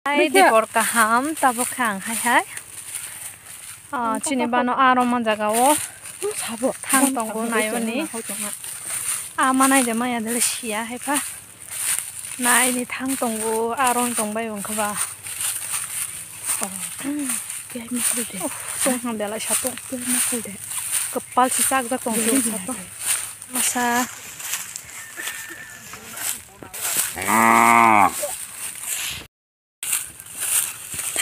Hai di porkaham tabok hang hai. Chini bano aroma jaga o thang tongo nayo ni. Manai de maya dele sia hai pa. Nai ni thang tongo arong tong bai wong khaba. Kaya makul de. Tong hang dela satu. Kaya makul de. Kepal sisak jak tong satu. Masa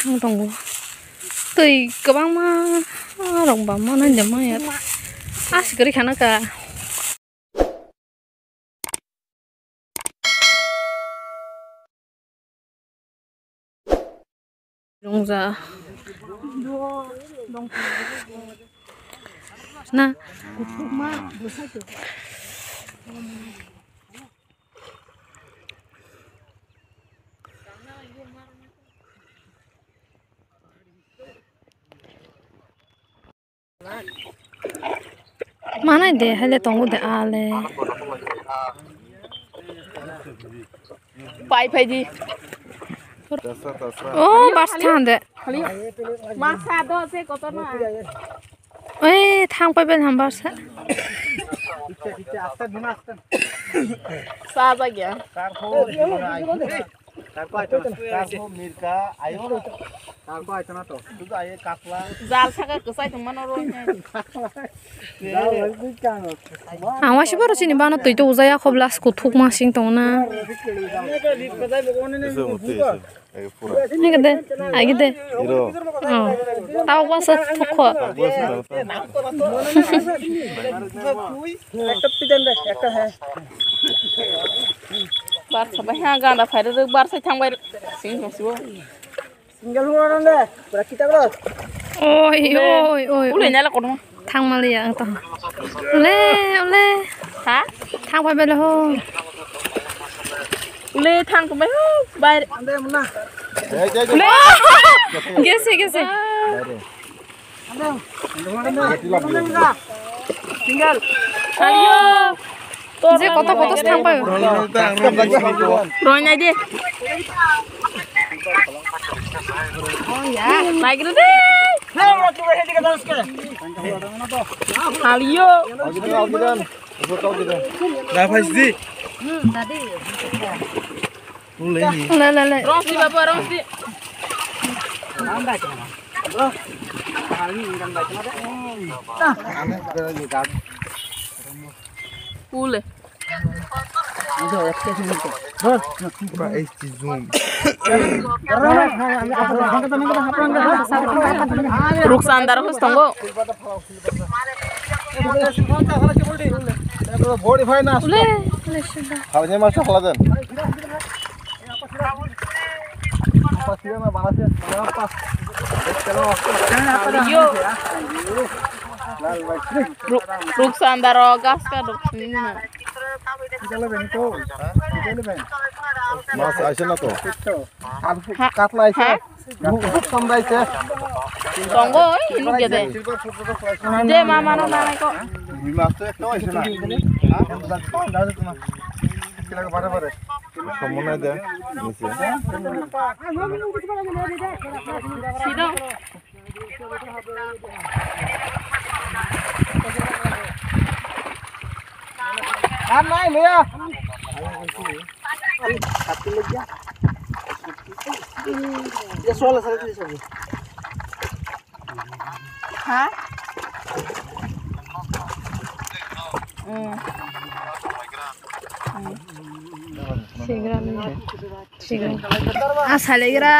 thang tongo. Tui kabang ma rong ba ma nan de maya. Asigari khana ka. Rongza. Nah, mana deh hele tunggu deh ale. Pai di. Oh, bastan deh. Masa do se kotor na. Thang pai ben ham basa. Saja ya. Zal saka kesai teman orang. Awas sih baru sini bana tuh uzaya khoblas kutuk masing tong na. Ini gede, gede. Tahu bahasa tukho. Bar sampai yang ganda fire itu bar saya thang bayar sing semua. Single orang deh, berarti kita bro. Oi. Ule nyala kono. Thang malia entah. Ole. Ha? Thang pai bela ho. Ule thang ko bayar. Ande mana? Ule. Gese. Single. Ayo. Je kota thang pai. Ronya aja. Oh ya. Naik dulu deh. Ayo. Le. Rongsi bapak rongsi. Ule. Ruksandar harus tunggu. Halnya masuk haladan. Ayo. Ruksandar gas ka ruksina. Mas aise na to. Katla aise. Samra aise. Tunggu ini gede. Je mama no nana ko. Mas to ekta aise na. Dalu tuma. Kila bare bare. Samone de. Nise. Sido. Nai Lea. Ya soal saya tadi saja. Ha? Sigra. Asalegra.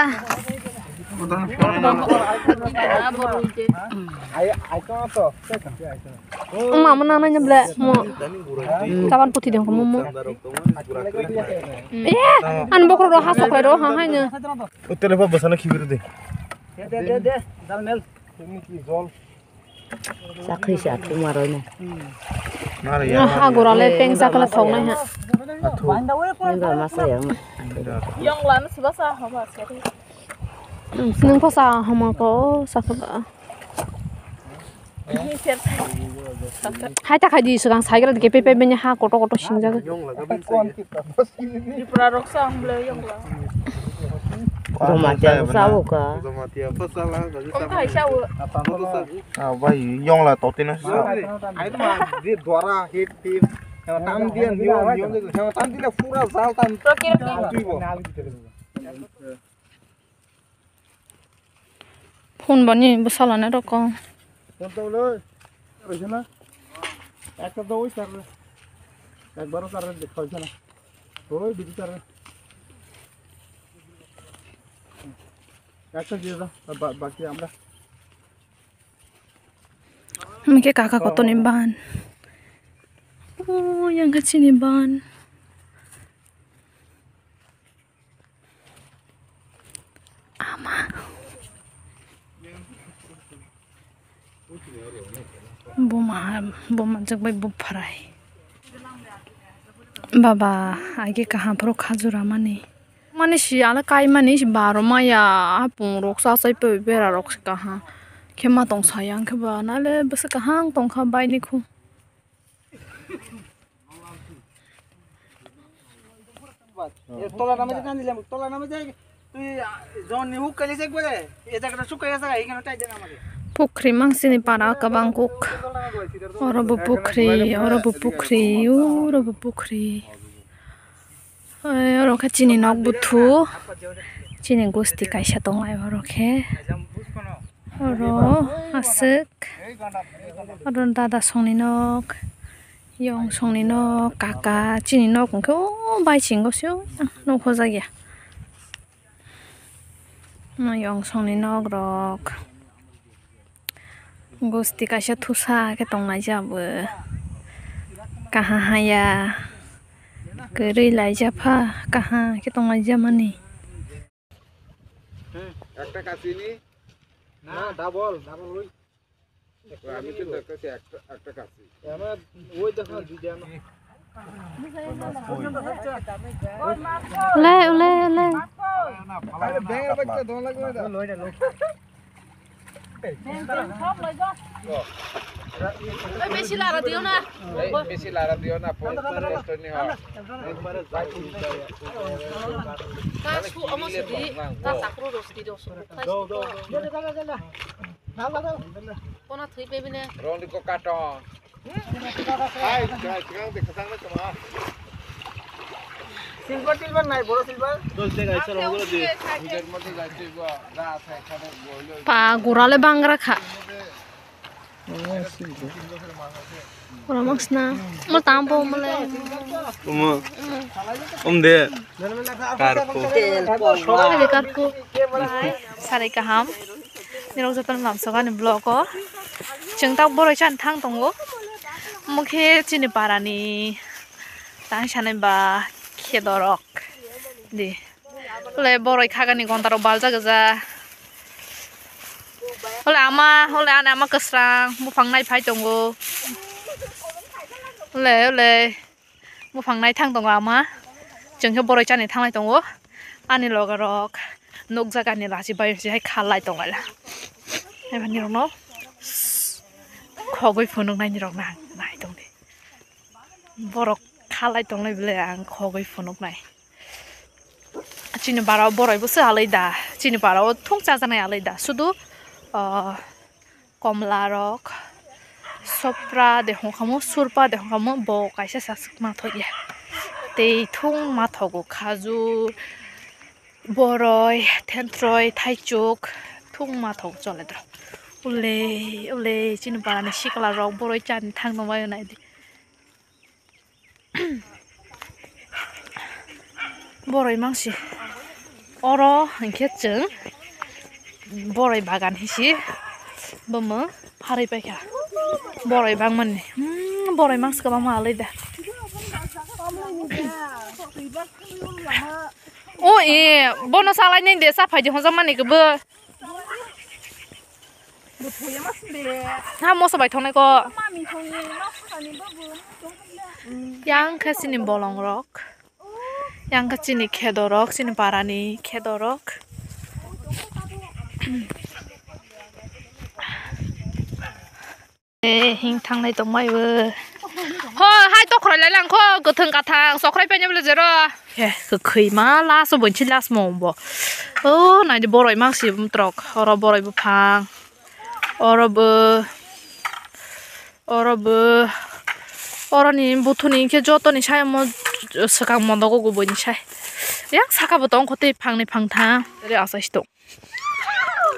Mama nana nyebla mo. Kapan putih dong kamu mo. An bokro ro hasok ro ha hanya. Uttele pa basana khibir de. De. Dalmel. Ini ki jol. Sakri sakri maronya. Mare ya. Agorale peng sakala thong na ha. Enggak masa ya. Yang lain sebasa apa sekali. Nung pasa hama ko sakaba. Ini siapa? Hai tak haji sekarang saya kira di KPP banyak ha koto singjaga. Di Praroksa ambil yang lah. Rồi mà chẳng sao cả. Rồi mà tiệm phất sao là Không phải sao vậy yong là tổ tiên nó sao ai mà đi dọa hết tim tam tiên nhiều nhiều tam tiên là pura sao tam phun bón gì bữa sau là nó đâu con phone তো লই রইছে না একটা তো ওই স্যার একবারও স্যার দেখাইছে না ওই বিজি স্যার একটা দিয়ে দাও বাকি আমরা Mungkin kakak koto nimban. Oh, yang kecil nimban. Ama. Boma jeng bai bu parai. Baba, agi kahan pro khajura mani. Mani si ala kai mani si baro maya apung rok sa sai pe bera rok kahan. Kema tong sayang ke ba nale bese kahang tong kha bai ni khu. তোলা নামে কান দিলাম তোলা নামে যাই তুই জন নিহু কালি যাক বলে এ জায়গাটা শুকাই আছে এইখানে টাই দেন আমাকে Pukri mang sini para ka bangkok. Oro bu pukri, oro bu pukri. Oro ka chini nok buthu. Chini gusti kaisa tongai oro ke. Oro asuk. Oro dada songni nok. Yong songni nok kaka chini nok ko bai chingo syo no khoja ya. No yong songni nok rok. Gusti kaisa thusa ke tongnai jabu. Kaha haya. Kerei lai japa kaha ke tongnai jamani. একটা কাশিনি না ডাবল ওই আমি তো দেখতেছি একটা কাশি আমার ওই দেখো দুইটা Ole. আরে ব্যাঙের বাচ্চা দম লাগবে না লই না বেশি লারা দিও না বেশি লারা দিও না পোস্ট নি হয় কাছু অমসদি তা সাকরো রসদি দোস কোনা থই পেবিনে রোনি কো কাটো আই চিরাং দেখতাং না তোমা সিলভার নাই বড় সিলভার দোস জায়গা আছে রঙগুলো দিয়ে নিজের মধ্যে যাইতে গো যা আছে এখানে বইলো Pa gurale bangra kha. Ora maksna. Mo tampo mole. They Ada karku. Sari kaham. Nirok jatan lam sogan blog ko. Jeng tak boroi chan thang tongo. Mukhe chini parani. Tang shanen ba khedorok. Di. Ole boroi khagani gontaro balja gaja. Ole ama kesrang mu phangnai phai tongo. Ole mu phangnai thang tongo ama. Jeng he boroi chani thangnai tongo. Ani logarok nok jagani laji bai jai khalai tongala. Eba nirok no. Khogoi phunung nai nirok nai tongdi. Borok khalai tonglai bile ang khogoi phunuk nai. Chini barao boroi busu alaida. Chini barao thungcha janai alaida. Sudu komla rok sopra de hongkamo surpa de hongkamo bo kaisa sasuk ma thoya. Tei thung ma thogo khaju boroi thentroi thaichuk thung ma thog chole dro. Ule chini barani sikala rok boroi chan thang no mai nai di. Boroi mangsi oro hingke jeng boroi bagan hisi bomo harai paikha boroi bangman ni boroi mangs ka bang malai da o bono salai nei de sa phaji hojam mani ke bo ha mo sabai thonai ko yang khasini bolong rok yang kachini khedorok sini parani khedorok hing thang này tông mai vừa hai tóc khỏi lại lăng kho cứ thường cả thang sọc khỏi bên nhau là gì đó cứ khơi má lá số bốn chín lá mồm bo Này đi bò rồi mang xì bùm trọc, oro bò rồi bù phang, oro ni bùthu ni cái chỗ tôi ni sai mà sakang mòn đâu có bùi ni sai, yak saka bùtong có thể phang ni phang thang, để asa hít tung.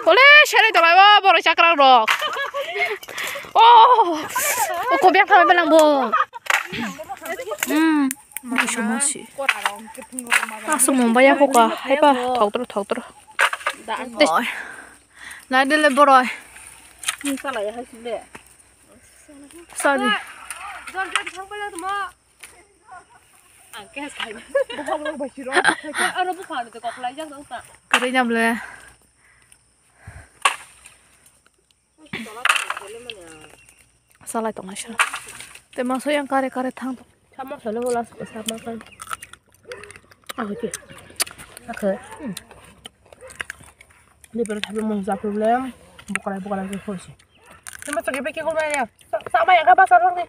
Ole, sai đây rồi bò bò rồi sakang rồi. Cô biết thôi bên lăng bò. Mucho más sí. Asum vaya coca, hay pa, thọc tro. Rồi. Lại đi lên bò rồi. Sao lại hay xin lệ? Sao đi? John không phải là mà. Cái sai. Không đâu phải rồi. Nó不管的，搞来这样子。Cái đấy nhầm lên. Sao lại tổng này sao? Thế mà số yang kare thang. Sama sana wala sama kan. Okay. Okay. Ini baru tapi mau za problem. Bukan ke kursi. Cuma pergi pergi ke rumah ya. Sama yang apa pasar ni?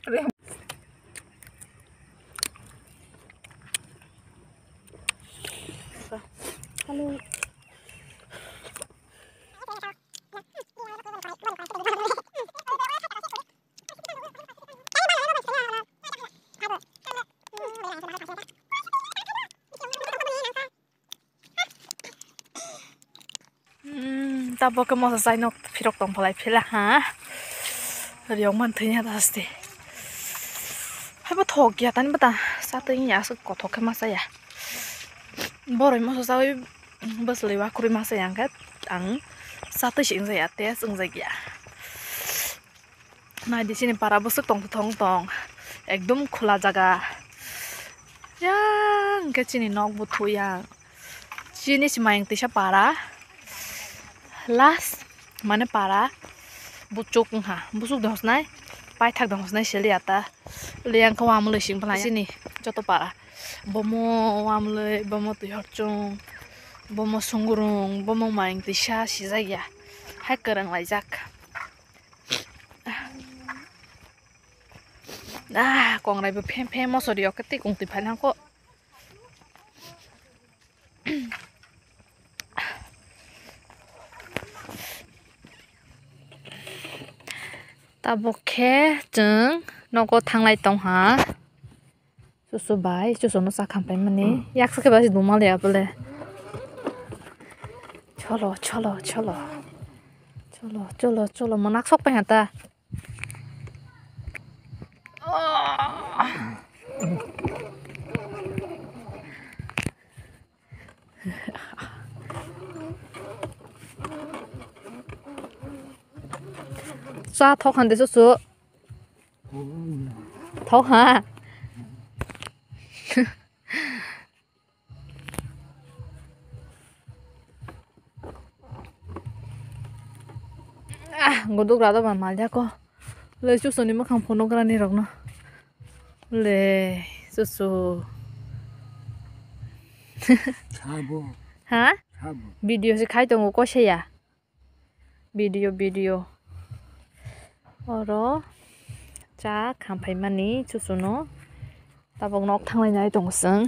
Halo. Ta bỏ cái món sai nó phi độc tổng phải phi là hả? Rồi ông mình thấy nhà ta gì? Hay bắt thọc kia tani bắt ta sao tự nhiên sự có thọc cái món sai à? Bỏ rồi món sai bớt lấy qua kuri món sai ăn cái ăn sao tự nhiên sai à? Té sưng sai kia. Này đi xin para bớt sức tòng ekdom khula jaga. Yang cái chini nok butu yang chini si mayang tisha para. Last mana para bucuk ha busuk dah hosnai pai thak dah hosnai seli ata liang ko am le sing phalai sini joto para bomo am le bomo tu horchung bomo sungurung bomo maing tisha sizaya hai kerang laijak quang này bị phem mo sodi cái tí cùng tì phải lang ko ta bốc khe chừng nó có thang lại tông hả số bài số nó sao khám phải mà nè yak sao cái bài gì đúng mà lẹ bলে cholo mà nắc sốc phải hả ta sao thóc hẳn để số thóc hả ngồi đúc ra đó mà mal ra co lấy chút số này mà không phun nó ra này rồi nó lấy chút số hả video sẽ khai trong có xe à video 어러 자 간파이만이 주소노 따봉 녹탕을 나이 동승